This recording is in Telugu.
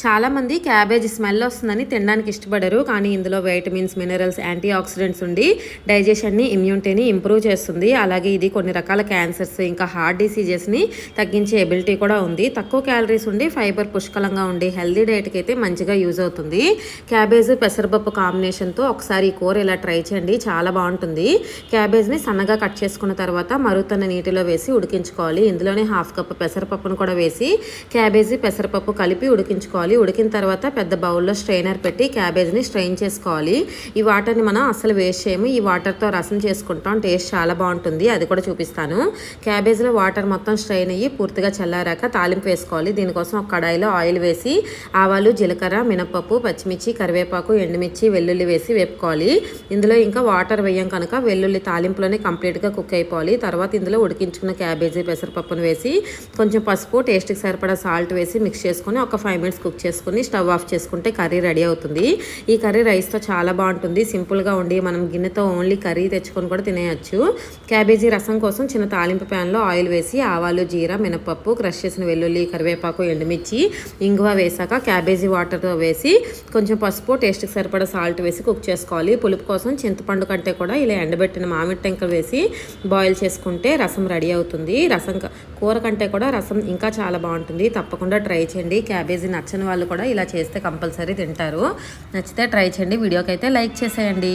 చాలామంది క్యాబేజ్ స్మెల్ వస్తుందని తినడానికి ఇష్టపడరు. కానీ ఇందులో వైటమిన్స్, మినరల్స్, యాంటీ ఆక్సిడెంట్స్ ఉండి డైజెషన్ని, ఇమ్యూనిటీని ఇంప్రూవ్ చేస్తుంది. అలాగే ఇది కొన్ని రకాల క్యాన్సర్స్, ఇంకా హార్ట్ డిసీజెస్ని తగ్గించే ఎబిలిటీ కూడా ఉంది. తక్కువ క్యాలరీస్ ఉండి ఫైబర్ పుష్కలంగా ఉండి హెల్దీ డైట్కి అయితే మంచిగా యూజ్ అవుతుంది. క్యాబేజ్ పెసరపప్పు కాంబినేషన్తో ఒకసారి ఈ కూర ఇలా ట్రై చేయండి, చాలా బాగుంటుంది. క్యాబేజ్ని సన్నగా కట్ చేసుకున్న తర్వాత మరుగుతున్న నీటిలో వేసి ఉడికించుకోవాలి. ఇందులోనే 1/2 కప్పు పెసరపప్పును కూడా వేసి క్యాబేజీ పెసరపప్పు కలిపి ఉడికించుకోవాలి. ఉడికిన తర్వాత పెద్ద బౌల్లో స్ట్రైనర్ పెట్టి క్యాబేజ్ని స్ట్రెయిన్ చేసుకోవాలి. ఈ వాటర్ని మనం అస్సలు వేస్ట్ చేయము. ఈ వాటర్తో రసం చేసుకుంటాం, టేస్ట్ చాలా బాగుంటుంది. అది కూడా చూపిస్తాను. క్యాబేజ్లో వాటర్ మొత్తం స్ట్రెయిన్ అయ్యి పూర్తిగా చల్లారాక తాలింపు వేసుకోవాలి. దీనికోసం ఒక కడాయిలో ఆయిల్ వేసి ఆవాలు, జీలకర్ర, మినపప్పు, పచ్చిమిర్చి, కరివేపాకు, ఎండుమిర్చి, వెల్లుల్లి వేసి వేపుకోవాలి. ఇందులో ఇంకా వాటర్ వేయం కనుక వెల్లుల్లి తాలింపులోనే కంప్లీట్గా కుక్ అయిపోవాలి. తర్వాత ఇందులో ఉడికించుకున్న క్యాబేజీ పెసరపప్పును వేసి కొంచెం పసుపు, టేస్ట్కి సరిపడా సాల్ట్ వేసి మిక్స్ చేసుకొని ఒక 5 మినిట్స్ కుక్ చేసుకుని స్టవ్ ఆఫ్ చేసుకుంటే కర్రీ రెడీ అవుతుంది. ఈ కర్రీ రైస్తో చాలా బాగుంటుంది. సింపుల్గా ఉండి మనం గిన్నెతో ఓన్లీ కర్రీ తెచ్చుకొని కూడా తినేయచ్చు. క్యాబేజీ రసం కోసం చిన్న తాలింపు ప్యాన్లో ఆయిల్ వేసి ఆవాలు, జీరా, మినపప్పు, క్రష్ చేసిన వెల్లుల్లి, కరివేపాకు, ఎండుమిర్చి, ఇంగువ వేసాక క్యాబేజీ వాటర్తో వేసి కొంచెం పసుపు, టేస్ట్కి సరిపడా సాల్ట్ వేసి కుక్ చేసుకోవాలి. పులుపు కోసం చింతపండు కంటే కూడా ఇలా ఎండబెట్టిన మామిడి టెంకలు వేసి బాయిల్ చేసుకుంటే రసం రెడీ అవుతుంది. కూర కంటే కూడా రసం ఇంకా చాలా బాగుంటుంది. తప్పకుండా ట్రై చేయండి. క్యాబేజీ నచ్చని వాళ్ళు కూడా ఇలా చేస్తే కంపల్సరీ తింటారు. నచ్చితే ట్రై చేయండి. వీడియోకి అయితే లైక్ చేసేయండి.